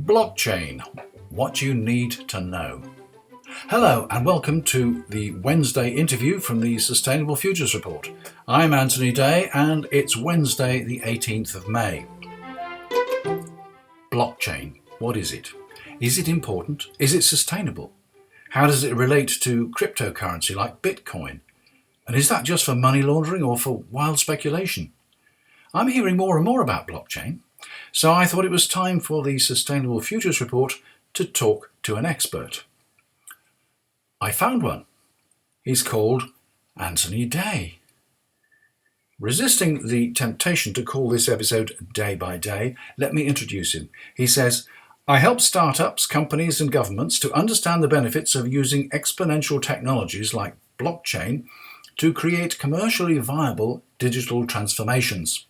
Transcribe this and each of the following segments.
Blockchain, what you need to know. Hello and welcome to the Wednesday interview from the Sustainable Futures Report. I'm Anthony Day and it's Wednesday the 18th of May. Blockchain, what is it? Is it important? Is it sustainable? How does it relate to cryptocurrency like Bitcoin? And is that just for money laundering or for wild speculation? I'm hearing more and more about blockchain, so I thought it was time for the Sustainable Futures Report to talk to an expert. I found one. He's called Anthony Day. Resisting the temptation to call this episode Day by Day, let me introduce him. He says, I help startups, companies and governments to understand the benefits of using exponential technologies like blockchain to create commercially viable digital transformations.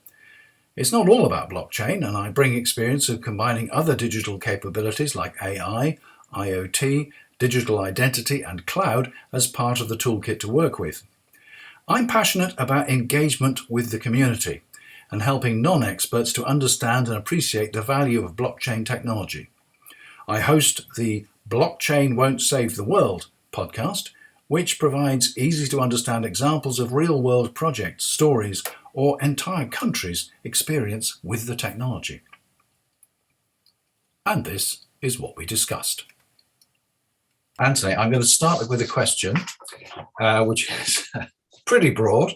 It's not all about blockchain, and I bring experience of combining other digital capabilities like AI, IoT, digital identity and cloud as part of the toolkit to work with. I'm passionate about engagement with the community and helping non-experts to understand and appreciate the value of blockchain technology. I host the Blockchain Won't Save the World podcast, which provides easy-to-understand examples of real-world projects, stories, or entire countries' experience with the technology. And this is what we discussed. Anthony, I'm going to start with a question, which is pretty broad.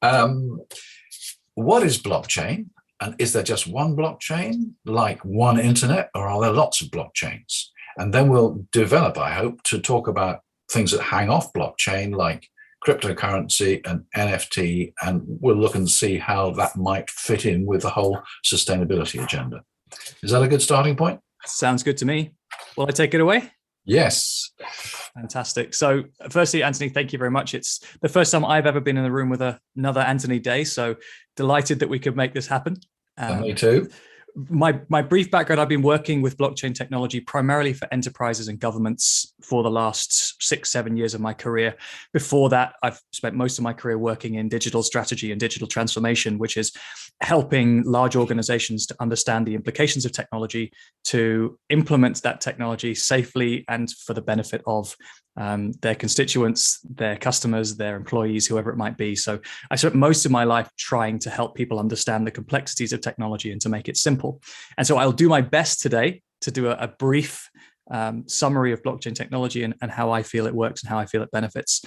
What is blockchain? And is there just one blockchain, like one internet, or are there lots of blockchains? And then we'll develop, I hope, to talk about things that hang off blockchain, like cryptocurrency and NFT, and we'll look and see how that might fit in with the whole sustainability agenda. Is that a good starting point? Sounds good to me. Will I take it away? Yes. Fantastic. So firstly, Anthony, thank you very much. It's the first time I've ever been in the room with another Anthony Day, so delighted that we could make this happen. Me too. My brief background, I've been working with blockchain technology primarily for enterprises and governments for the last 6-7 years of my career. Before that, I've spent most of my career working in digital strategy and digital transformation, which is helping large organizations to understand the implications of technology, to implement that technology safely and for the benefit of their constituents, their customers, their employees, whoever it might be. So I spent most of my life trying to help people understand the complexities of technology and to make it simple. And so I'll do my best today to do a brief summary of blockchain technology and how I feel it works and how I feel it benefits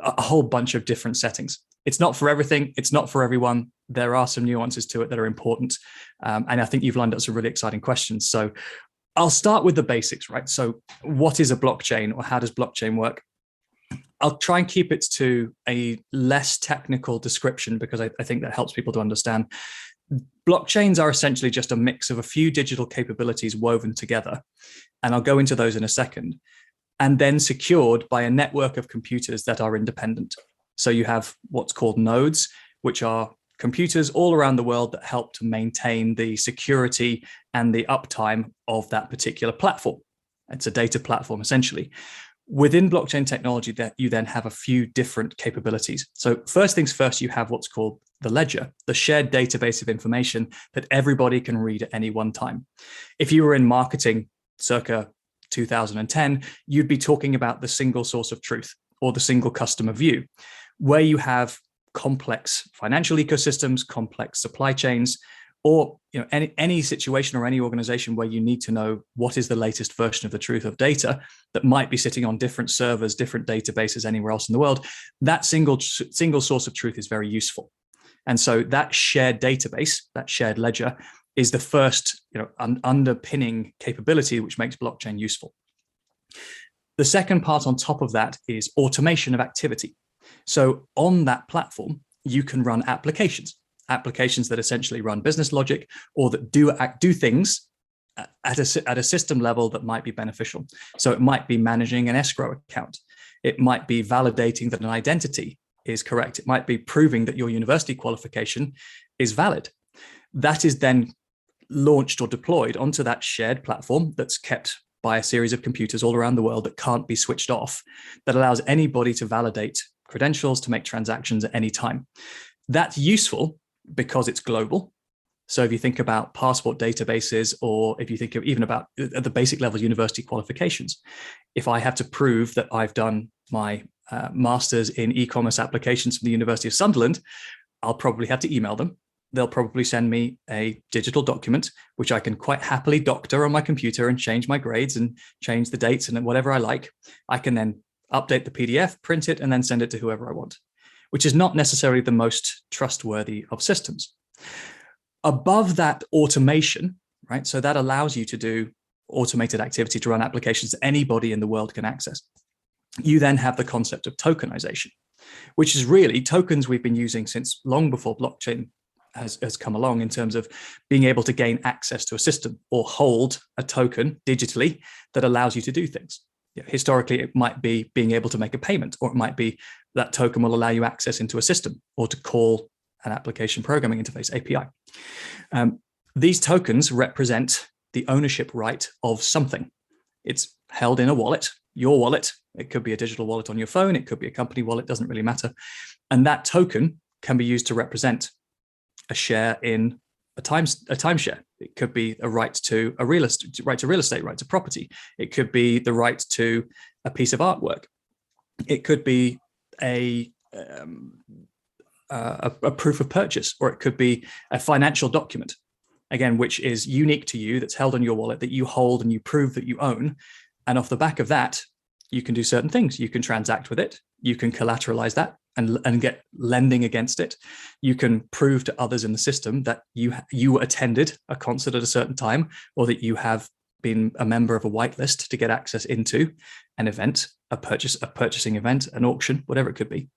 a whole bunch of different settings. It's not for everything. It's not for everyone. There are some nuances to it that are important. And I think you've lined up some really exciting questions. So I'll start with the basics, right? So what is a blockchain, or how does blockchain work? I'll try and keep it to a less technical description because I think that helps people to understand. Blockchains are essentially just a mix of a few digital capabilities woven together. And I'll go into those in a second, and then secured by a network of computers that are independent. So you have what's called nodes, which are computers all around the world that help to maintain the security and the uptime of that particular platform. It's a data platform, essentially. Within blockchain technology, that you then have a few different capabilities. So first things first, you have what's called the ledger, the shared database of information that everybody can read at any one time. If you were in marketing circa 2010, you'd be talking about the single source of truth or the single customer view, where you have complex financial ecosystems, complex supply chains, or any situation or any organization where you need to know what is the latest version of the truth of data that might be sitting on different servers, different databases anywhere else in the world. That single source of truth is very useful. And so that shared database, that shared ledger, is the first underpinning capability which makes blockchain useful. The second part on top of that is automation of activity. So on that platform, you can run applications that essentially run business logic or that do things at a system level that might be beneficial. So it might be managing an escrow account. It might be validating that an identity is correct. It might be proving that your university qualification is valid. That is then launched or deployed onto that shared platform that's kept by a series of computers all around the world that can't be switched off, that allows anybody to validate credentials, to make transactions at any time. That's useful because it's global. So if you think about passport databases, or if you think of even about at the basic level university qualifications, if I have to prove that I've done my master's in e-commerce applications from the University of Sunderland, I'll probably have to email them. They'll probably send me a digital document, which I can quite happily doctor on my computer and change my grades and change the dates and whatever I like. I can then update the PDF, print it, and then send it to whoever I want, which is not necessarily the most trustworthy of systems. Above that automation, right? So that allows you to do automated activity to run applications that anybody in the world can access. You then have the concept of tokenization, which is really tokens we've been using since long before blockchain has come along, in terms of being able to gain access to a system or hold a token digitally that allows you to do things. Historically, it might be being able to make a payment, or it might be that token will allow you access into a system or to call an application programming interface, API. These tokens represent the ownership right of something. It's held in a wallet, your wallet. It could be a digital wallet on your phone. It could be a company wallet, doesn't really matter. And that token can be used to represent a share in a timeshare. It could be a right to real estate, right to property. It could be the right to a piece of artwork. It could be a proof of purchase, or it could be a financial document, again, which is unique to you, that's held on your wallet, that you hold and you prove that you own. And off the back of that, you can do certain things. You can transact with it. You can collateralize that and get lending against it. You can prove to others in the system that you attended a concert at a certain time, or that you have been a member of a whitelist to get access into an event, a purchasing event, an auction, whatever it could be.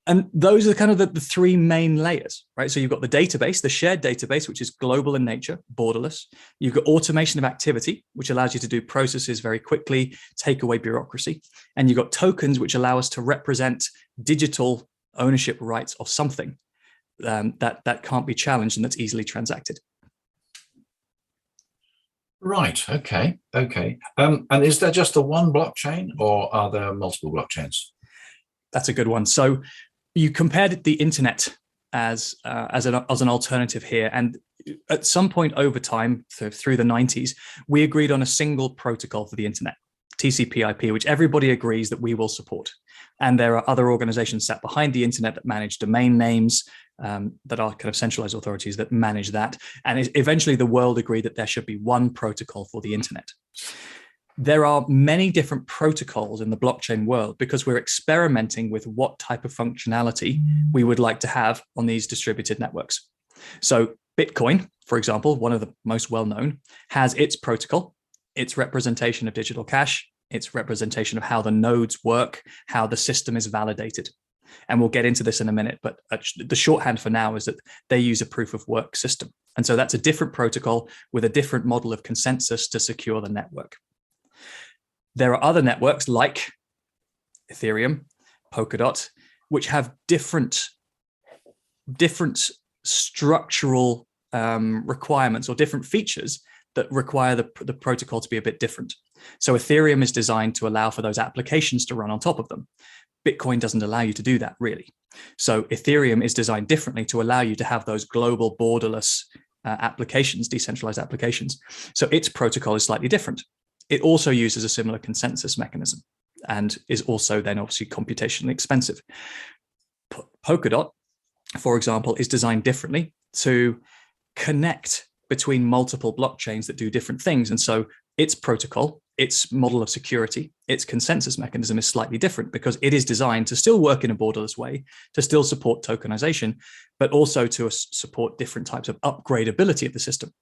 And those are kind of the three main layers, right? So you've got the database, the shared database, which is global in nature, borderless. You've got automation of activity, which allows you to do processes very quickly, take away bureaucracy. And you've got tokens, which allow us to represent digital ownership rights of something that can't be challenged and that's easily transacted. Right. Okay. And is there just the one blockchain, or are there multiple blockchains? That's a good one. So you compared the internet as an alternative here, and at some point over time, through the 90s, we agreed on a single protocol for the internet, TCP/IP, which everybody agrees that we will support. And there are other organizations sat behind the internet that manage domain names, that are kind of centralized authorities that manage that. And eventually the world agreed that there should be one protocol for the internet. There are many different protocols in the blockchain world because we're experimenting with what type of functionality we would like to have on these distributed networks. So Bitcoin, for example, one of the most well-known, has its protocol, its representation of digital cash, its representation of how the nodes work, how the system is validated. And we'll get into this in a minute, but the shorthand for now is that they use a proof of work system. And so that's a different protocol with a different model of consensus to secure the network. There are other networks like Ethereum, Polkadot, which have different structural requirements or different features that require the protocol to be a bit different. So Ethereum is designed to allow for those applications to run on top of them. Bitcoin doesn't allow you to do that, really. So Ethereum is designed differently to allow you to have those global borderless applications, decentralized applications. So its protocol is slightly different. It also uses a similar consensus mechanism and is also then obviously computationally expensive. Polkadot, for example, is designed differently to connect between multiple blockchains that do different things. And so its protocol, its model of security, its consensus mechanism is slightly different because it is designed to still work in a borderless way, to still support tokenization, but also to support different types of upgradability of the system.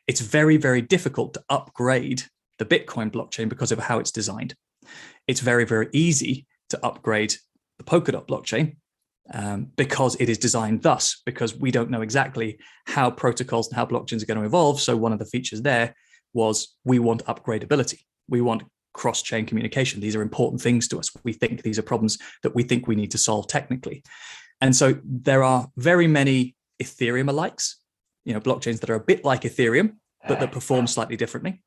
It's very, very difficult to upgrade the Bitcoin blockchain because of how it's designed. It's very, very easy to upgrade the Polkadot blockchain because it is designed thus, because we don't know exactly how protocols and how blockchains are going to evolve. So one of the features there was we want upgradability. We want cross-chain communication. These are important things to us. We think these are problems that we think we need to solve technically. And so there are very many Ethereum alikes, blockchains that are a bit like Ethereum, but that perform slightly differently.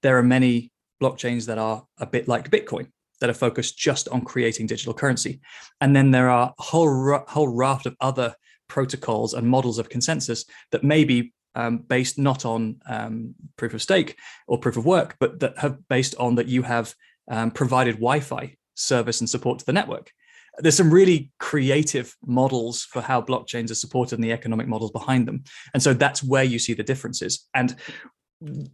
There are many blockchains that are a bit like Bitcoin, that are focused just on creating digital currency. And then there are a whole raft of other protocols and models of consensus that maybe based not on proof of stake or proof of work, but that have based on that you have provided Wi-Fi service and support to the network. There's some really creative models for how blockchains are supported and the economic models behind them. And so that's where you see the differences. And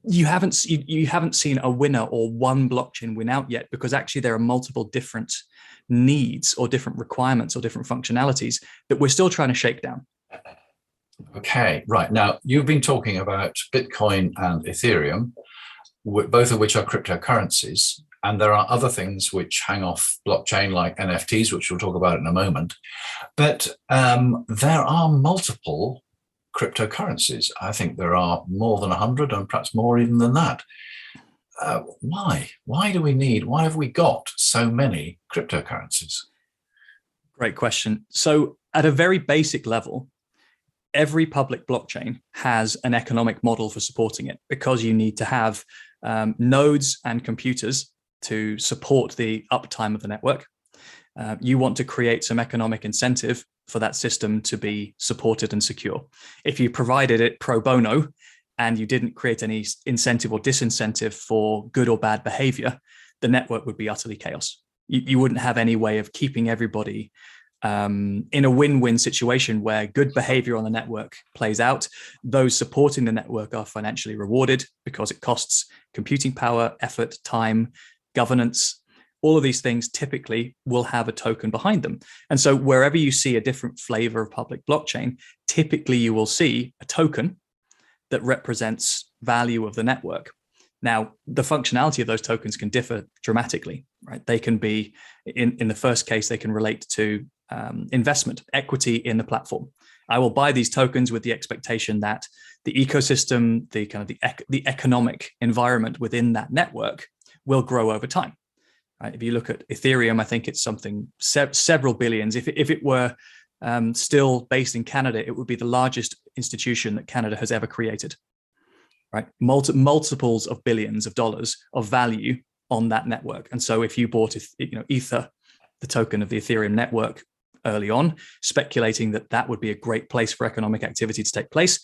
you haven't seen a winner or one blockchain win out yet, because actually there are multiple different needs or different requirements or different functionalities that we're still trying to shake down. Okay, right. Now, you've been talking about Bitcoin and Ethereum, both of which are cryptocurrencies. And there are other things which hang off blockchain, like NFTs, which we'll talk about in a moment. But there are multiple cryptocurrencies. I think there are more than 100 and perhaps more even than that. Why? Why have we got so many cryptocurrencies? Great question. So at a very basic level, every public blockchain has an economic model for supporting it, because you need to have nodes and computers to support the uptime of the network. You want to create some economic incentive for that system to be supported and secure. If you provided it pro bono and you didn't create any incentive or disincentive for good or bad behavior, the network would be utterly chaos. You wouldn't have any way of keeping everybody in a win-win situation where good behavior on the network plays out. Those supporting the network are financially rewarded because it costs computing power, effort, time, governance. All of these things typically will have a token behind them. And so wherever you see a different flavor of public blockchain, typically you will see a token that represents value of the network. Now, the functionality of those tokens can differ dramatically, right? They can be, in the first case, they can relate to investment, equity in the platform. I will buy these tokens with the expectation that the ecosystem, the economic environment within that network will grow over time. Right? If you look at Ethereum, I think it's something several billions. If it were still based in Canada, it would be the largest institution that Canada has ever created. Right? Multiples of billions of dollars of value on that network. And so if you bought Ether, the token of the Ethereum network early on, speculating that that would be a great place for economic activity to take place,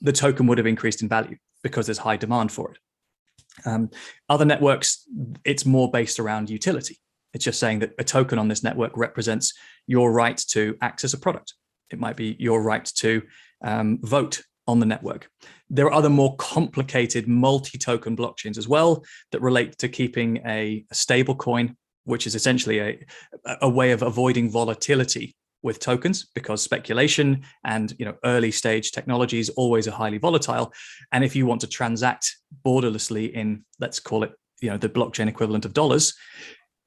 the token would have increased in value because there's high demand for it. Other networks, it's more based around utility. It's just saying that a token on this network represents your right to access a product. It might be your right to vote on the network. There are other more complicated multi-token blockchains as well that relate to keeping a stable coin, which is essentially a way of avoiding volatility with tokens, because speculation and early stage technologies always are highly volatile. And if you want to transact borderlessly in, let's call it, the blockchain equivalent of dollars,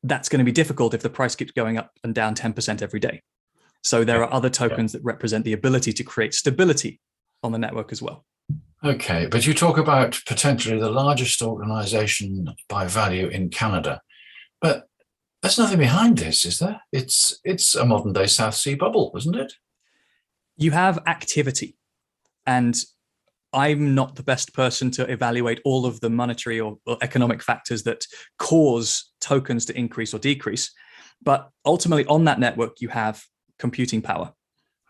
that's going to be difficult if the price keeps going up and down 10% every day. So there are other tokens that represent the ability to create stability on the network as well. Okay, but you talk about potentially the largest organization by value in Canada, but there's nothing behind this, is there? It's a modern day South Sea bubble, isn't it? You have activity, and I'm not the best person to evaluate all of the monetary or economic factors that cause tokens to increase or decrease. But ultimately on that network, you have computing power.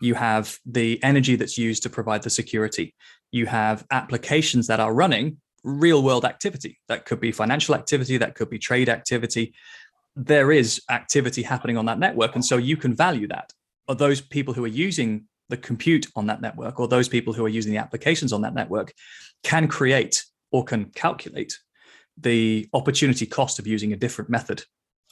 You have the energy that's used to provide the security. You have applications that are running real world activity. That could be financial activity, that could be trade activity. There is activity happening on that network. And so you can value that. Or those people who are using the compute on that network, or those people who are using the applications on that network, can create or can calculate the opportunity cost of using a different method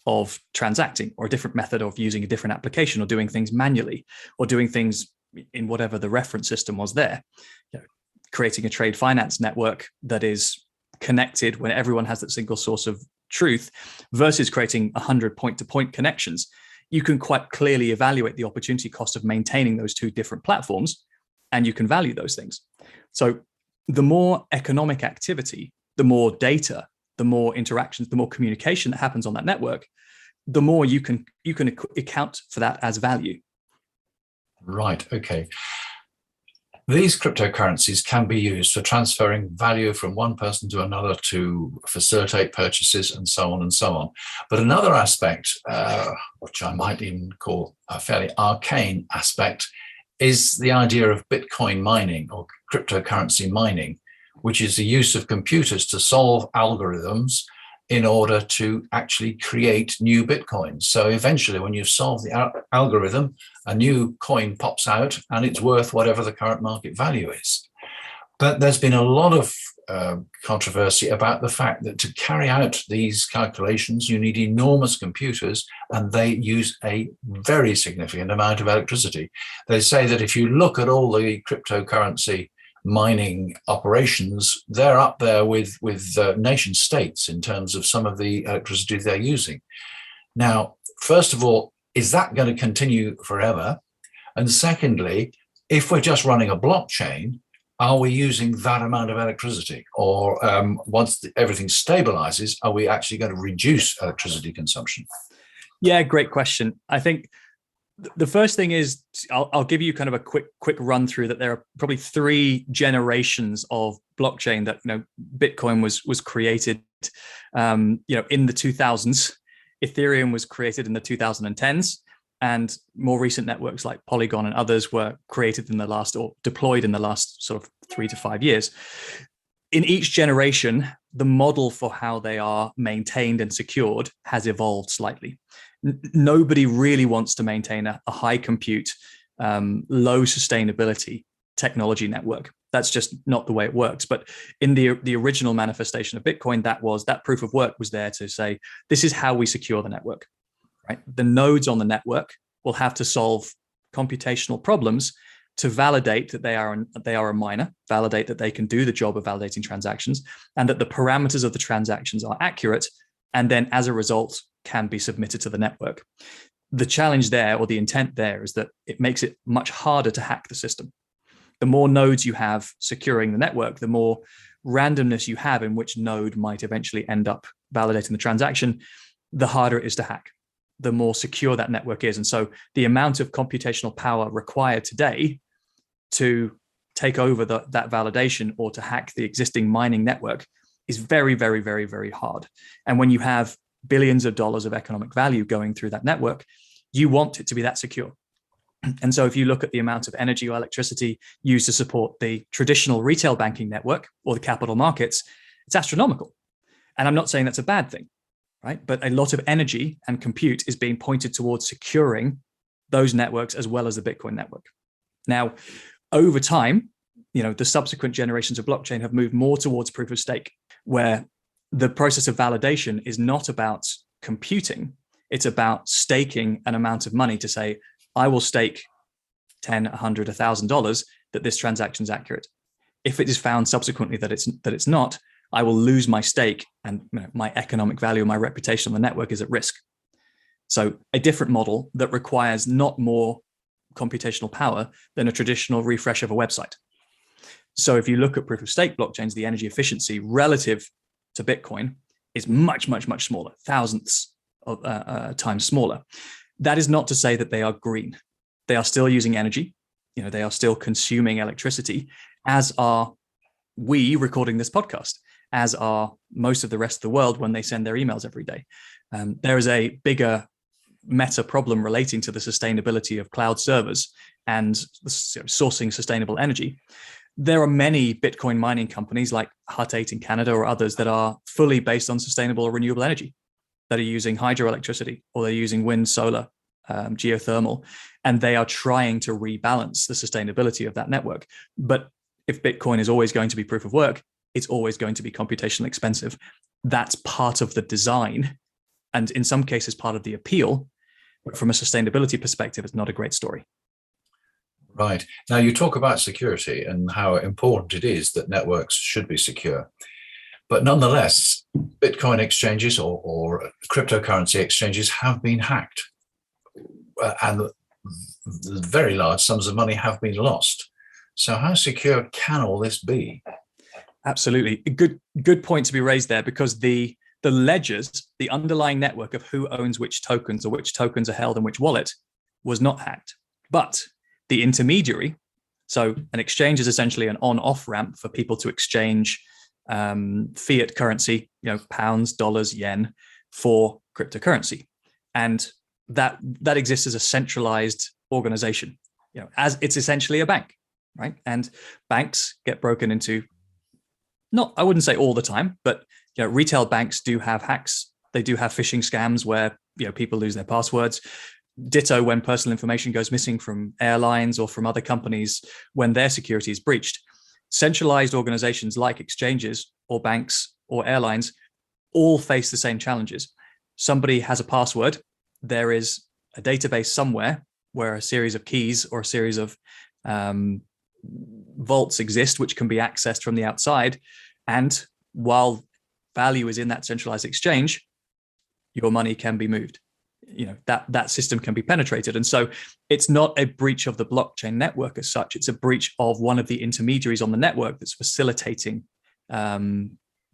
of transacting, or a different method of using a different application, or doing things manually, or doing things in whatever the reference system was there. Creating a trade finance network that is connected when everyone has that single source of truth versus creating 100 point-to-point connections. You can quite clearly evaluate the opportunity cost of maintaining those two different platforms, and you can value those things. So the more economic activity, the more data, the more interactions, the more communication that happens on that network, the more you can account for that as value. Right. Okay. These cryptocurrencies can be used for transferring value from one person to another to facilitate purchases and so on and so on. But another aspect, which I might even call a fairly arcane aspect, is the idea of Bitcoin mining or cryptocurrency mining, which is the use of computers to solve algorithms in order to actually create new Bitcoins. So eventually, when you've solved the algorithm, a new coin pops out and it's worth whatever the current market value is. But there's been a lot of controversy about the fact that to carry out these calculations, you need enormous computers, and they use a very significant amount of electricity. They say that if you look at all the cryptocurrency mining operations, they're up there with nation states in terms of some of the electricity they're using. Now, first of all, is that going to continue forever? And secondly, if we're just running a blockchain, are we using that amount of electricity? Or once everything stabilizes, are we actually going to reduce electricity consumption? Yeah, great question. I think the first thing is I'll give you kind of a quick run through that there are probably 3 generations of blockchain that Bitcoin was created in the 2000s. Ethereum was created in the 2010s. And more recent networks like Polygon and others were created in the last, or deployed in the last sort of 3 to 5 years. In each generation, the model for how they are maintained and secured has evolved slightly. Nobody really wants to maintain a high compute, low sustainability technology network. That's just not the way it works. But in the original manifestation of Bitcoin, that proof of work was there to say, this is how we secure the network. Right? The nodes on the network will have to solve computational problems to validate that they are a miner, validate that they can do the job of validating transactions, and that the parameters of the transactions are accurate, and then as a result can be submitted to the network. The challenge there, or the intent there, is that it makes it much harder to hack the system. The more nodes you have securing the network, the more randomness you have in which node might eventually end up validating the transaction, the harder it is to hack, the more secure that network is. And so the amount of computational power required today to take over that validation or to hack the existing mining network is very, very, very, very hard. And when you have billions of dollars of economic value going through that network, you want it to be that secure. And so if you look at the amount of energy or electricity used to support the traditional retail banking network or the capital markets, it's astronomical. And I'm not saying that's a bad thing. Right? But a lot of energy and compute is being pointed towards securing those networks as well as the Bitcoin network. Now, over time, the subsequent generations of blockchain have moved more towards proof of stake, where the process of validation is not about computing. It's about staking an amount of money to say, I will stake $10, $100, $1,000 that this transaction is accurate. If it is found subsequently that it's not, I will lose my stake, and my economic value, my reputation on the network is at risk. So a different model that requires not more computational power than a traditional refresh of a website. So if you look at proof of stake blockchains, the energy efficiency relative to Bitcoin is much, much, much smaller, thousandths of times smaller. That is not to say that they are green. They are still using energy. They are still consuming electricity, as are we recording this podcast, as are most of the rest of the world when they send their emails every day. There is a bigger meta problem relating to the sustainability of cloud servers and sourcing sustainable energy. There are many Bitcoin mining companies like Hut 8 in Canada or others that are fully based on sustainable or renewable energy, that are using hydroelectricity, or they're using wind, solar, geothermal, and they are trying to rebalance the sustainability of that network. But if Bitcoin is always going to be proof of work, it's always going to be computationally expensive. That's part of the design, and in some cases part of the appeal. But from a sustainability perspective, it's not a great story. Right. Now, you talk about security and how important it is that networks should be secure. But nonetheless, Bitcoin exchanges or cryptocurrency exchanges have been hacked. And very large sums of money have been lost. So how secure can all this be? Absolutely. A good point to be raised there, because the ledgers, the underlying network of who owns which tokens or which tokens are held in which wallet, was not hacked. But the intermediary, so an exchange is essentially an on-off ramp for people to exchange fiat currency, pounds, dollars, yen, for cryptocurrency. And that exists as a centralized organization. as it's essentially a bank, right? And banks get broken into, not, I wouldn't say all the time, but retail banks do have hacks. They do have phishing scams where people lose their passwords. Ditto when personal information goes missing from airlines or from other companies when their security is breached. Centralized organizations like exchanges or banks or airlines all face the same challenges. Somebody has a password. There is a database somewhere where a series of keys or a series of vaults exist, which can be accessed from the outside. And while value is in that centralized exchange, your money can be moved. That system can be penetrated. And so it's not a breach of the blockchain network as such. It's a breach of one of the intermediaries on the network that's facilitating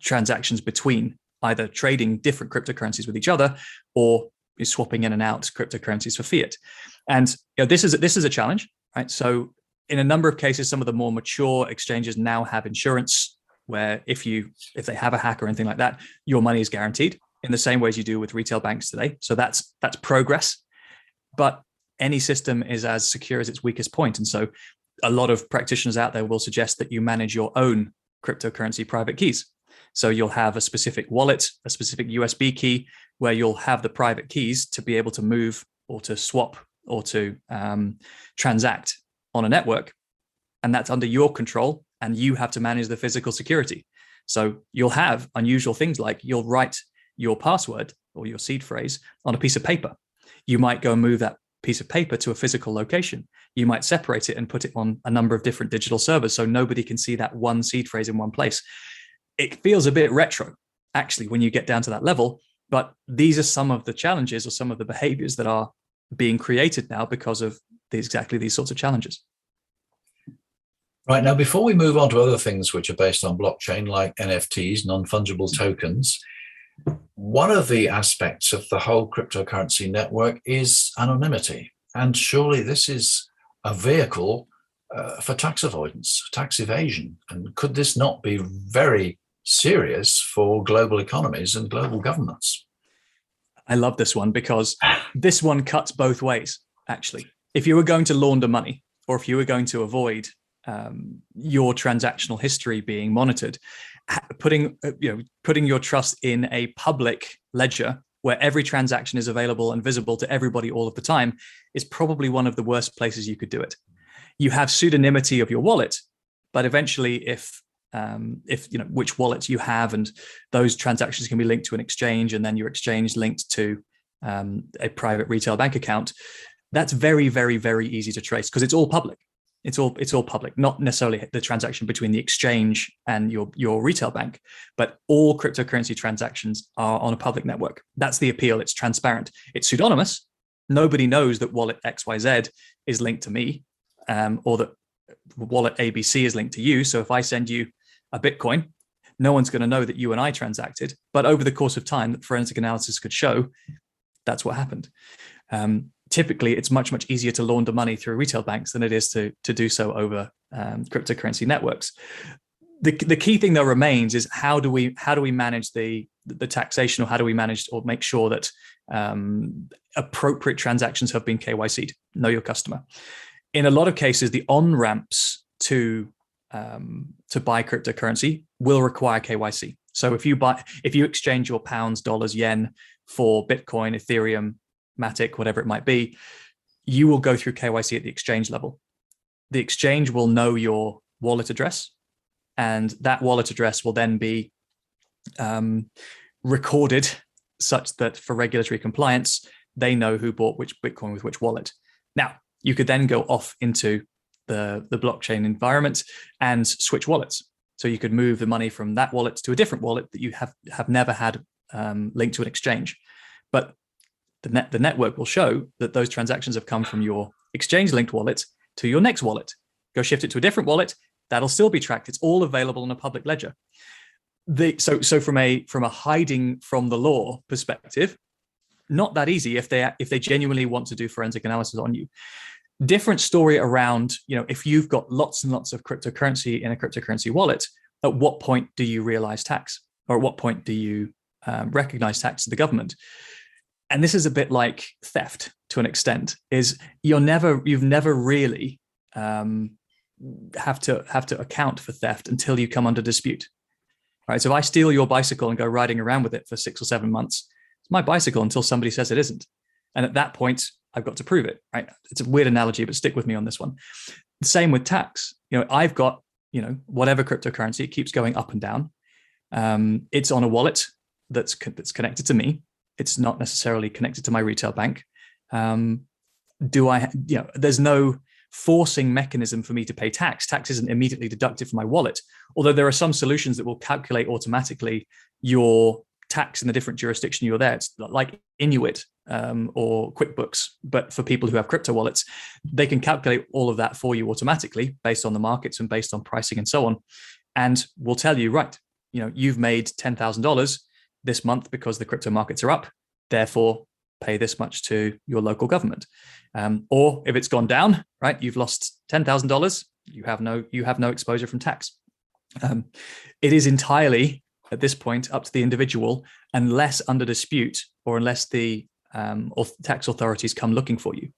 transactions between either trading different cryptocurrencies with each other or is swapping in and out cryptocurrencies for fiat. And this is a challenge, right? So in a number of cases, some of the more mature exchanges now have insurance where if they have a hack or anything like that, your money is guaranteed in the same way as you do with retail banks today. So that's progress. But any system is as secure as its weakest point. And so a lot of practitioners out there will suggest that you manage your own cryptocurrency private keys. So you'll have a specific wallet, a specific USB key, where you'll have the private keys to be able to move or to swap or to transact on a network. And that's under your control, and you have to manage the physical security. So you'll have unusual things like you'll write your password or your seed phrase on a piece of paper. You might go and move that piece of paper to a physical location. You might separate it and put it on a number of different digital servers so nobody can see that one seed phrase in one place. It feels a bit retro, actually, when you get down to that level, but these are some of the challenges or some of the behaviors that are being created now because of exactly these sorts of challenges. Right, now, before we move on to other things which are based on blockchain, like NFTs, non-fungible tokens, one of the aspects of the whole cryptocurrency network is anonymity. And surely this is a vehicle for tax avoidance, tax evasion. And could this not be very serious for global economies and global governments? I love this one because this one cuts both ways, actually. If you were going to launder money, or if you were going to avoid your transactional history being monitored, putting your trust in a public ledger where every transaction is available and visible to everybody all of the time is probably one of the worst places you could do it. You have pseudonymity of your wallet, but eventually if which wallet you have, and those transactions can be linked to an exchange, and then your exchange linked to a private retail bank account, that's very, very, very easy to trace because it's all public. It's all public, not necessarily the transaction between the exchange and your retail bank, but all cryptocurrency transactions are on a public network. That's the appeal. It's transparent. It's pseudonymous. Nobody knows that wallet XYZ is linked to me, or that wallet ABC is linked to you. So if I send you a Bitcoin, no one's going to know that you and I transacted. But over the course of time, forensic analysis could show that's what happened. Typically, it's much, much easier to launder money through retail banks than it is to do so over cryptocurrency networks. The key thing that remains is how do we manage the taxation, or how do we manage or make sure that appropriate transactions have been KYC'd, know your customer. In a lot of cases, the on-ramps to buy cryptocurrency will require KYC. So if you exchange your pounds, dollars, yen for Bitcoin, Ethereum, Matic, whatever it might be, you will go through KYC at the exchange level. The exchange will know your wallet address, and that wallet address will then be recorded such that for regulatory compliance, they know who bought which Bitcoin with which wallet. Now, you could then go off into the blockchain environment and switch wallets. So you could move the money from that wallet to a different wallet that you have never had linked to an exchange. But the network will show that those transactions have come from your exchange-linked wallet to your next wallet. Go shift it to a different wallet, that'll still be tracked. It's all available in a public ledger. So from a hiding from the law perspective, not that easy if they genuinely want to do forensic analysis on you. Different story around, if you've got lots and lots of cryptocurrency in a cryptocurrency wallet, at what point do you realize tax? Or at what point do you recognize tax to the government? And this is a bit like theft to an extent, is you've never really have to account for theft until you come under dispute. Right. So if I steal your bicycle and go riding around with it for 6 or 7 months, it's my bicycle until somebody says it isn't. And at that point, I've got to prove it. Right. It's a weird analogy, but stick with me on this one. The same with tax. I've got, whatever cryptocurrency, it keeps going up and down. It's on a wallet that's connected to me. It's not necessarily connected to my retail bank. There's no forcing mechanism for me to pay tax. Tax isn't immediately deducted from my wallet, although there are some solutions that will calculate automatically your tax in the different jurisdiction you're there. It's like Inuit or QuickBooks, but for people who have crypto wallets, they can calculate all of that for you automatically based on the markets and based on pricing and so on. And we'll tell you, right, you've made $10,000 this month because the crypto markets are up, therefore pay this much to your local government. Or if it's gone down, right, you've lost $10,000, you have no exposure from tax. It is entirely at this point up to the individual, unless under dispute or unless the tax authorities come looking for you.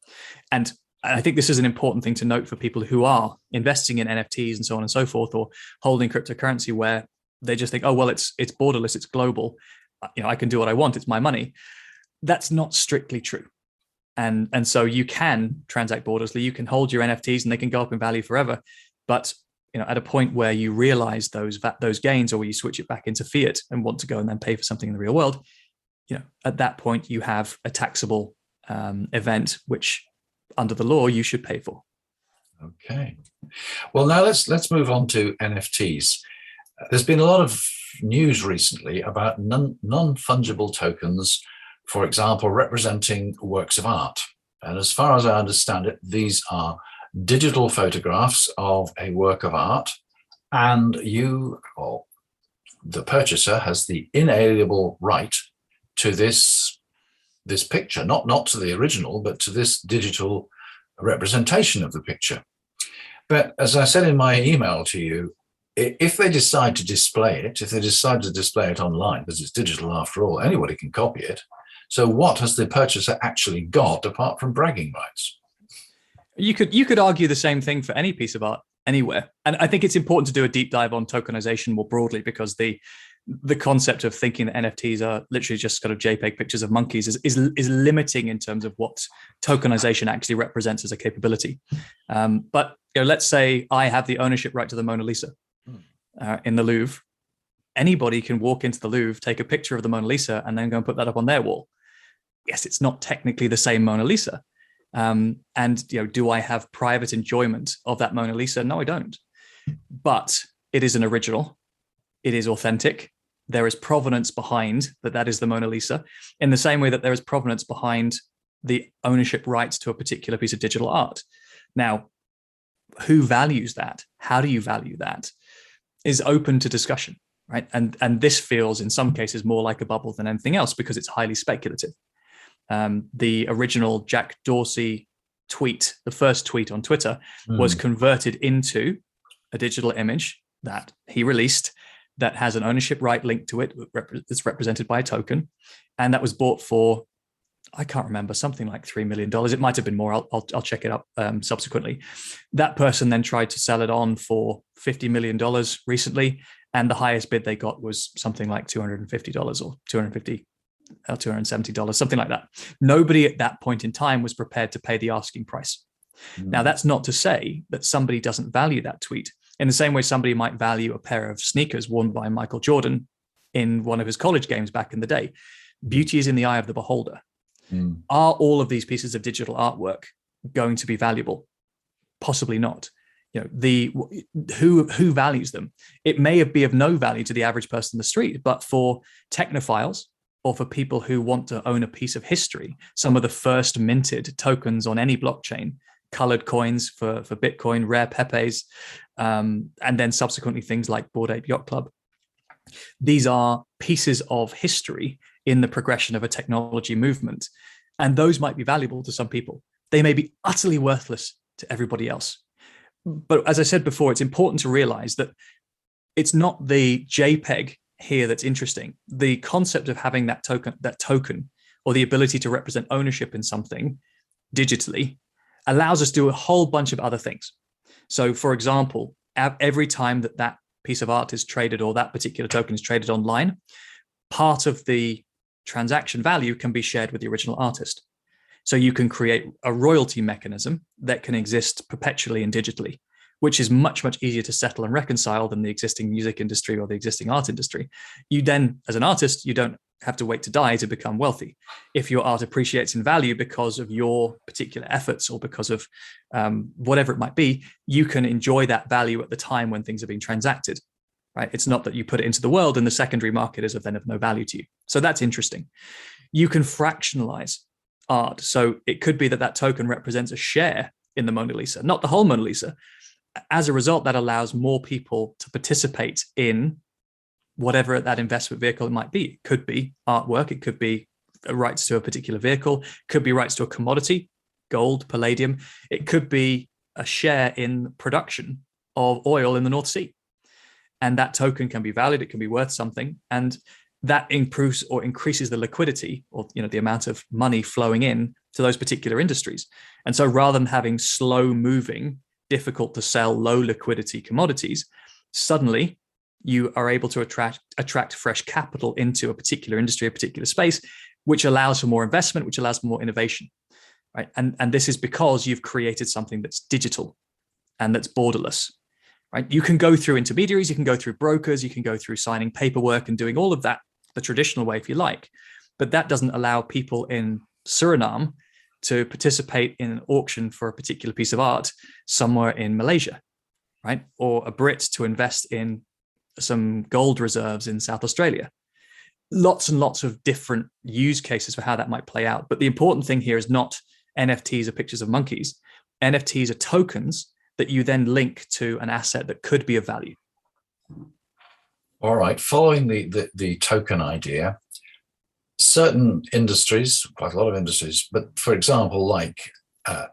And I think this is an important thing to note for people who are investing in NFTs and so on and so forth, or holding cryptocurrency, where they just think, oh, well, it's borderless, it's global. I can do what I want. It's my money. That's not strictly true. And so you can transact borderlessly. You can hold your NFTs and they can go up in value forever. But at a point where you realize those gains, or where you switch it back into fiat and want to go and then pay for something in the real world, at that point you have a taxable event, which under the law you should pay for. Okay. Well, now let's move on to NFTs. There's been a lot of news recently about non-fungible tokens, for example, representing works of art. And as far as I understand it, these are digital photographs of a work of art, and the purchaser has the inalienable right to this picture, not to the original, but to this digital representation of the picture. But as I said in my email to you, if they decide to display it online, because it's digital after all, anybody can copy it. So what has the purchaser actually got apart from bragging rights? You could argue the same thing for any piece of art anywhere. And I think it's important to do a deep dive on tokenization more broadly, because the concept of thinking that NFTs are literally just kind of JPEG pictures of monkeys is limiting in terms of what tokenization actually represents as a capability. But let's say I have the ownership right to the Mona Lisa in the Louvre. Anybody can walk into the Louvre, take a picture of the Mona Lisa, and then go and put that up on their wall. Yes, it's not technically the same Mona Lisa. And do I have private enjoyment of that Mona Lisa? No, I don't. But it is an original. It is authentic. There is provenance behind that is the Mona Lisa, in the same way that there is provenance behind the ownership rights to a particular piece of digital art. Now, who values that? How do you value that? Is open to discussion, right? And this feels in some cases more like a bubble than anything else, because it's highly speculative. The original Jack Dorsey tweet, the first tweet on Twitter, was converted into a digital image that he released that has an ownership right linked to it. It's represented by a token. And that was bought for, I can't remember, something like $3 million. It might have been more. I'll check it up subsequently. That person then tried to sell it on for $50 million recently. And the highest bid they got was something like $250 or $270, something like that. Nobody at that point in time was prepared to pay the asking price. Now, that's not to say that somebody doesn't value that tweet. In the same way somebody might value a pair of sneakers worn by Michael Jordan in one of his college games back in the day. Beauty is in the eye of the beholder. Are all of these pieces of digital artwork going to be valuable? Possibly not. Who values them? It may be of no value to the average person in the street, but for technophiles, or for people who want to own a piece of history, some of the first minted tokens on any blockchain, colored coins for Bitcoin, rare Pepes, and then subsequently things like Bored Ape Yacht Club. These are pieces of history in the progression of a technology movement. And those might be valuable to some people. They may be utterly worthless to everybody else. But as I said before, it's important to realize that it's not the JPEG here that's interesting. The concept of having that token, or the ability to represent ownership in something, digitally allows us to do a whole bunch of other things. So, for example, every time that piece of art is traded or that particular token is traded online, part of the transaction value can be shared with the original artist. So you can create a royalty mechanism that can exist perpetually and digitally, which is much, much easier to settle and reconcile than the existing music industry or the existing art industry. You then, as an artist, you don't have to wait to die to become wealthy. If your art appreciates in value because of your particular efforts or because of whatever it might be, you can enjoy that value at the time when things are being transacted. Right? It's not that you put it into the world and the secondary market is then of no value to you. So that's interesting. You can fractionalize art. So it could be that token represents a share in the Mona Lisa, not the whole Mona Lisa. As a result, that allows more people to participate in whatever that investment vehicle it might be. It could be artwork. It could be rights to a particular vehicle. It could be rights to a commodity, gold, palladium. It could be a share in production of oil in the North Sea. And that token can be valued. It can be worth something. And that improves or increases the liquidity or the amount of money flowing in to those particular industries. And so rather than having slow moving, difficult to sell, low liquidity commodities, suddenly you are able to attract fresh capital into a particular industry, a particular space, which allows for more investment, which allows for more innovation. Right? And this is because you've created something that's digital and that's borderless. Right? You can go through intermediaries, you can go through brokers, you can go through signing paperwork and doing all of that the traditional way if you like, but that doesn't allow people in Suriname to participate in an auction for a particular piece of art somewhere in Malaysia, right? Or a Brit to invest in some gold reserves in South Australia. Lots and lots of different use cases for how that might play out. But the important thing here is not NFTs or pictures of monkeys. NFTs are tokens that you then link to an asset that could be of value. All right. Following the token idea, certain industries, quite a lot of industries, but for example, like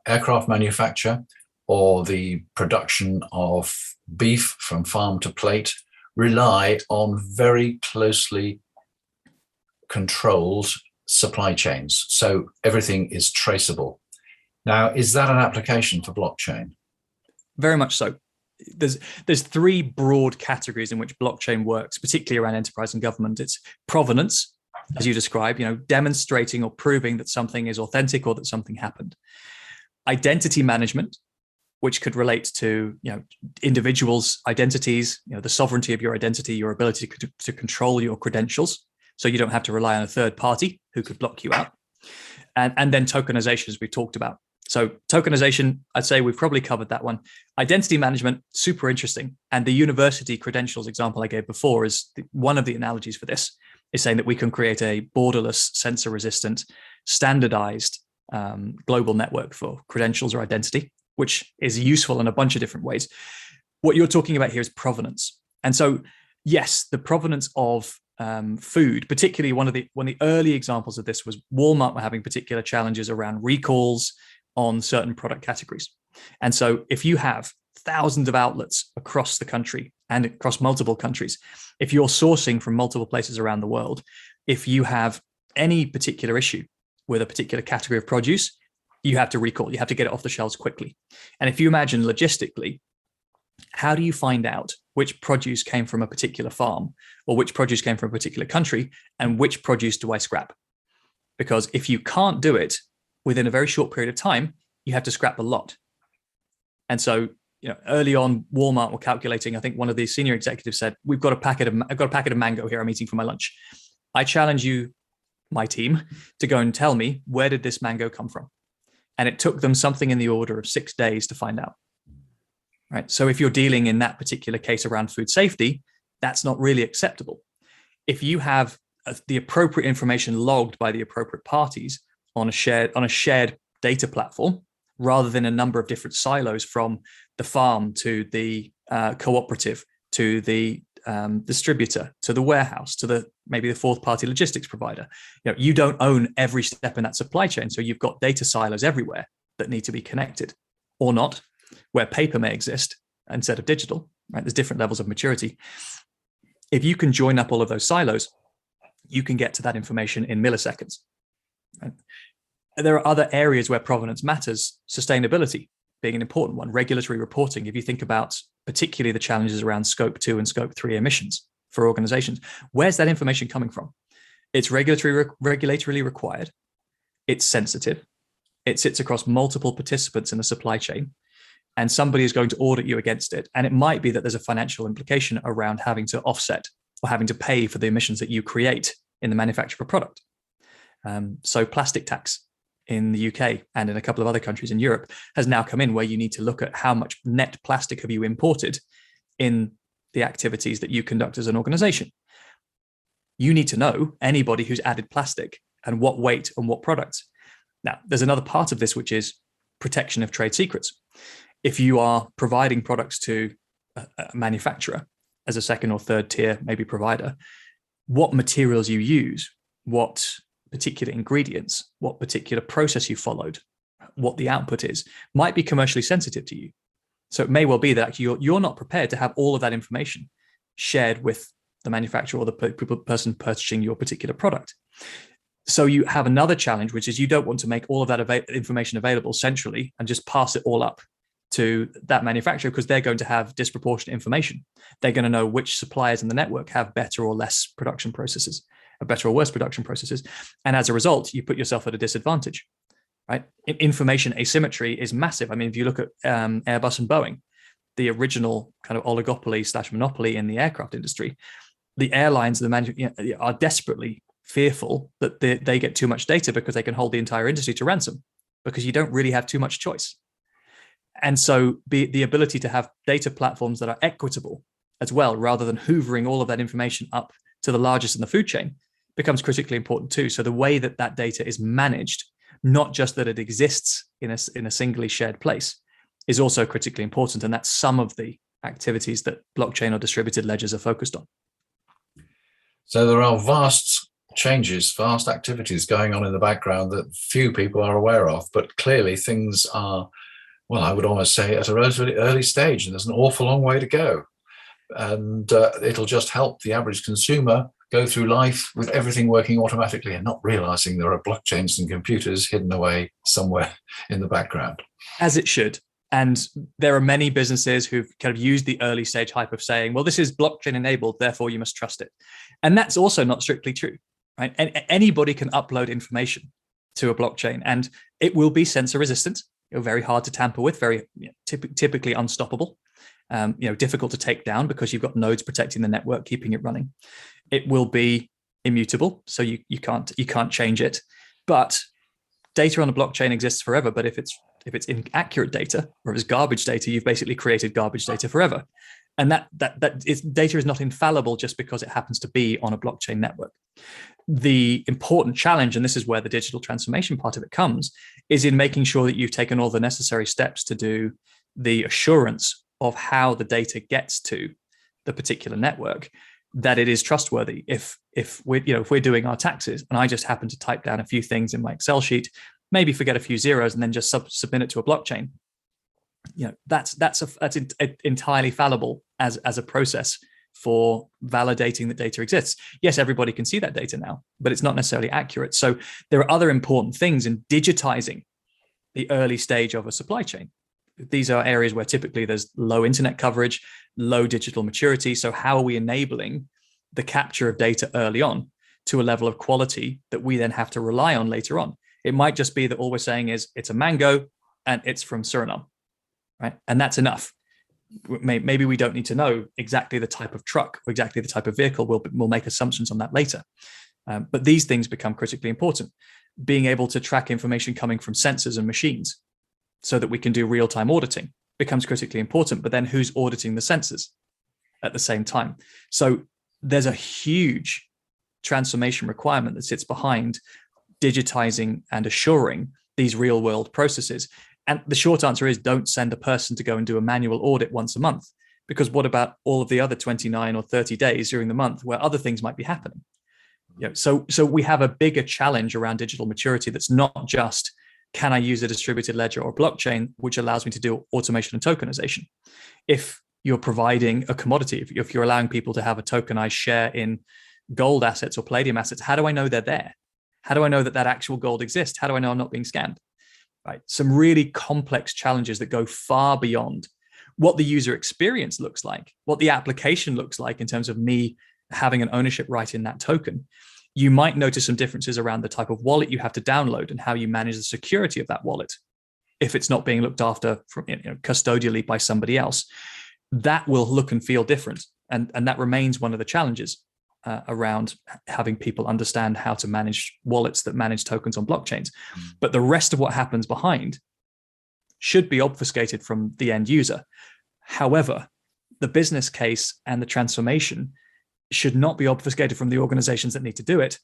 aircraft manufacture or the production of beef from farm to plate, rely on very closely controlled supply chains. So everything is traceable. Now, is that an application for blockchain? Very much so. There's three broad categories in which blockchain works, particularly around enterprise and government. It's provenance, as you describe, demonstrating or proving that something is authentic or that something happened. Identity management, which could relate to individuals' identities, the sovereignty of your identity, your ability to control your credentials, so you don't have to rely on a third party who could block you out. And then tokenization, as we talked about. So tokenization, I'd say we've probably covered that one. Identity management, super interesting. And the university credentials example I gave before is one of the analogies for this, is saying that we can create a borderless, censor-resistant, standardized global network for credentials or identity, which is useful in a bunch of different ways. What you're talking about here is provenance. And so, yes, the provenance of food, particularly one of the early examples of this was Walmart were having particular challenges around recalls on certain product categories. And so if you have thousands of outlets across the country and across multiple countries, if you're sourcing from multiple places around the world, if you have any particular issue with a particular category of produce, you have to recall, you have to get it off the shelves quickly. And if you imagine logistically, how do you find out which produce came from a particular farm or which produce came from a particular country and which produce do I scrap? Because if you can't do it within a very short period of time, you have to scrap the lot. And so, early on, Walmart were calculating. I think one of the senior executives said, I've got a packet of mango here I'm eating for my lunch. I challenge you, my team, to go and tell me, where did this mango come from? And it took them something in the order of 6 days to find out. Right. So if you're dealing in that particular case around food safety, that's not really acceptable. If you have the appropriate information logged by the appropriate parties on a shared data platform, rather than a number of different silos from the farm to the cooperative to the distributor to the warehouse to maybe the fourth party logistics provider, you don't own every step in that supply chain. So you've got data silos everywhere that need to be connected, or not, where paper may exist instead of digital. Right? There's different levels of maturity. If you can join up all of those silos, you can get to that information in milliseconds. Right? There are other areas where provenance matters, sustainability being an important one, regulatory reporting. If you think about particularly the challenges around scope 2 and scope 3 emissions for organizations, where's that information coming from? It's regulatorily required. It's sensitive. It sits across multiple participants in the supply chain, and somebody is going to audit you against it. And it might be that there's a financial implication around having to offset or having to pay for the emissions that you create in the manufacture of a product. So plastic tax in the UK and in a couple of other countries in Europe has now come in, where you need to look at how much net plastic have you imported in the activities that you conduct as an organization. You need to know anybody who's added plastic and what weight and what products. Now, there's another part of this, which is protection of trade secrets. If you are providing products to a manufacturer as a second or third tier, maybe provider, what materials you use, what particular ingredients, what particular process you followed, what the output is, might be commercially sensitive to you. So it may well be that you're not prepared to have all of that information shared with the manufacturer or the person purchasing your particular product. So you have another challenge, which is you don't want to make all of that information available centrally and just pass it all up to that manufacturer, because they're going to have disproportionate information. They're going to know which suppliers in the network have better or less production processes, or better or worse production processes. And as a result, you put yourself at a disadvantage, right? Information asymmetry is massive. I mean, if you look at Airbus and Boeing, the original kind of oligopoly/monopoly in the aircraft industry, the airlines are desperately fearful that they get too much data because they can hold the entire industry to ransom, because you don't really have too much choice. And so the ability to have data platforms that are equitable as well, rather than hoovering all of that information up to the largest in the food chain, becomes critically important too. So the way that that data is managed, not just that it exists in a singly shared place, is also critically important. And that's some of the activities that blockchain or distributed ledgers are focused on. So there are vast changes, vast activities going on in the background that few people are aware of, but clearly things are, well, I would almost say at a relatively early stage, and there's an awful long way to go. And it'll just help the average consumer go through life with everything working automatically and not realizing there are blockchains and computers hidden away somewhere in the background. As it should. And there are many businesses who've kind of used the early stage hype of saying, well, this is blockchain enabled, therefore you must trust it. And that's also not strictly true, right? And anybody can upload information to a blockchain, and it will be censor resistant. Very hard to tamper with, very typically unstoppable, difficult to take down because you've got nodes protecting the network, keeping it running. It will be immutable, so you can't change it. But data on a blockchain exists forever. But if it's inaccurate data or if it's garbage data, you've basically created garbage data forever. And data is not infallible just because it happens to be on a blockchain network. The important challenge, and this is where the digital transformation part of it comes, is in making sure that you've taken all the necessary steps to do the assurance of how the data gets to the particular network, that it is trustworthy. If we're doing our taxes and I just happen to type down a few things in my Excel sheet, maybe forget a few zeros and then just submit it to a blockchain, that's entirely fallible as a process for validating that data exists. Yes, everybody can see that data now, but it's not necessarily accurate. So there are other important things in digitizing the early stage of a supply chain. These are areas where typically there's low internet coverage, low digital maturity. So how are we enabling the capture of data early on to a level of quality that we then have to rely on later on? It might just be that all we're saying is it's a mango and it's from Suriname, right? And that's enough. Maybe we don't need to know exactly the type of truck or exactly the type of vehicle. We'll make assumptions on that later. But these things become critically important. Being able to track information coming from sensors and machines so that we can do real-time auditing becomes critically important. But then who's auditing the sensors at the same time? So there's a huge transformation requirement that sits behind digitizing and assuring these real-world processes. And the short answer is don't send a person to go and do a manual audit once a month, because what about all of the other 29 or 30 days during the month where other things might be happening? So we have a bigger challenge around digital maturity that's not just, can I use a distributed ledger or blockchain, which allows me to do automation and tokenization? If you're providing a commodity, if you're allowing people to have a tokenized share in gold assets or palladium assets, how do I know they're there? How do I know that that actual gold exists? How do I know I'm not being scammed? Right? Some really complex challenges that go far beyond what the user experience looks like, what the application looks like in terms of me having an ownership right in that token. You might notice some differences around the type of wallet you have to download and how you manage the security of that wallet if it's not being looked after from, custodially by somebody else. That will look and feel different. And that remains one of the challenges around having people understand how to manage wallets that manage tokens on blockchains. But the rest of what happens behind should be obfuscated from the end user. However, the business case and the transformation should not be obfuscated from the organizations that need to do it,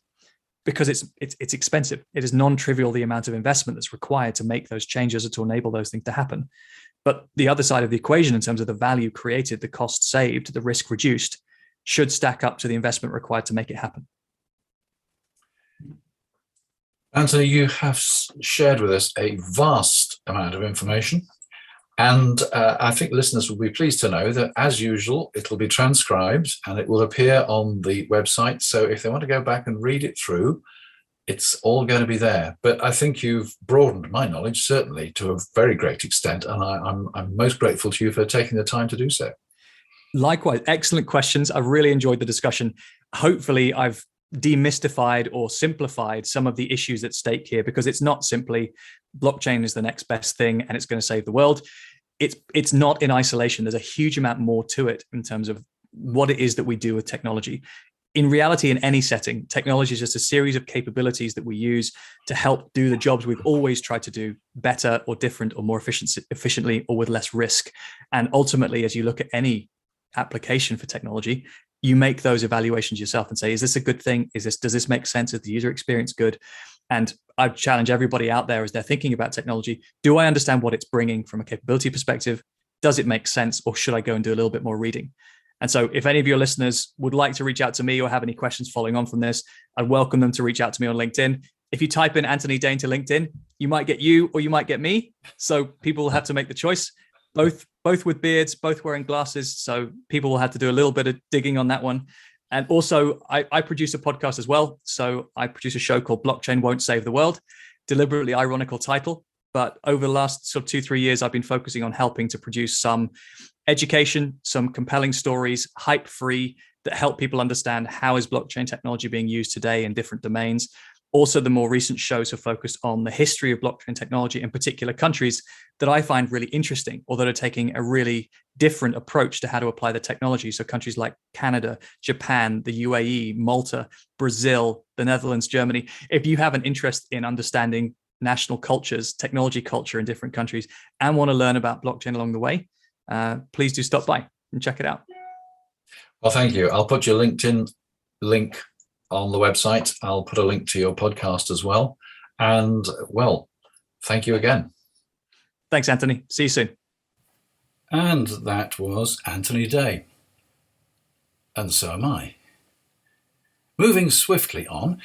because it's expensive. It is non-trivial, the amount of investment that's required to make those changes or to enable those things to happen. But the other side of the equation, in terms of the value created, the cost saved, the risk reduced, should stack up to the investment required to make it happen. Anthony, you have shared with us a vast amount of information, and I think listeners will be pleased to know that, as usual, it will be transcribed and it will appear on the website. So if they want to go back and read it through, it's all going to be there. But I think you've broadened my knowledge, certainly, to a very great extent, and I'm most grateful to you for taking the time to do so. Likewise, excellent questions. I've really enjoyed the discussion. Hopefully, I've demystified or simplified some of the issues at stake here, because it's not simply blockchain is the next best thing and it's going to save the world. It's not in isolation. There's a huge amount more to it in terms of what it is that we do with technology. In reality, in any setting, technology is just a series of capabilities that we use to help do the jobs we've always tried to do better or different or more efficiently or with less risk. And ultimately, as you look at any application for technology, you make those evaluations yourself and say, is this a good thing? Does this make sense? Is the user experience good? And I challenge everybody out there as they're thinking about technology, do I understand what it's bringing from a capability perspective? Does it make sense? Or should I go and do a little bit more reading? And so if any of your listeners would like to reach out to me or have any questions following on from this, I'd welcome them to reach out to me on LinkedIn. If you type in Anthony Day into LinkedIn, you might get you or you might get me. So people will have to make the choice. Both with beards, both wearing glasses. So people will have to do a little bit of digging on that one. And also, I produce a podcast as well. So I produce a show called Blockchain Won't Save the World, deliberately ironical title. But over the last sort of 2-3 years, I've been focusing on helping to produce some education, some compelling stories, hype-free, that help people understand how is blockchain technology being used today in different domains. Also, the more recent shows have focused on the history of blockchain technology in particular countries that I find really interesting, or that are taking a really different approach to how to apply the technology. So countries like Canada, Japan, the UAE, Malta, Brazil, the Netherlands, Germany. If you have an interest in understanding national cultures, technology culture in different countries, and want to learn about blockchain along the way, please do stop by and check it out. Well, thank you. I'll put your LinkedIn link on the website. I'll put a link to your podcast as well. And well, thank you again. Thanks, Anthony. See you soon. And that was Anthony Day. And so am I. Moving swiftly on,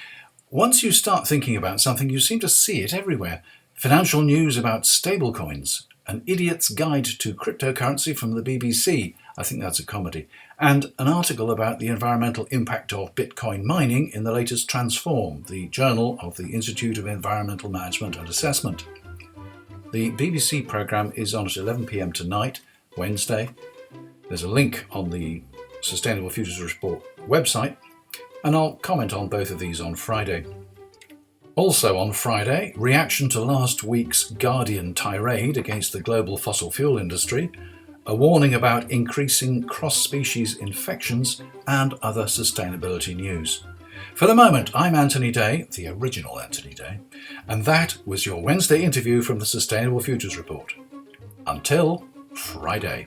once you start thinking about something, you seem to see it everywhere. Financial news about stablecoins, an idiot's guide to cryptocurrency from the BBC. I think that's a comedy. And an article about the environmental impact of Bitcoin mining in the latest Transform, the journal of the Institute of Environmental Management and Assessment. The BBC programme is on at 11 p.m. tonight, Wednesday. There's a link on the Sustainable Futures Report website, and I'll comment on both of these on Friday. Also on Friday, reaction to last week's Guardian tirade against the global fossil fuel industry, a warning about increasing cross-species infections, and other sustainability news. For the moment, I'm Anthony Day, the original Anthony Day, and that was your Wednesday interview from the Sustainable Futures Report. Until Friday.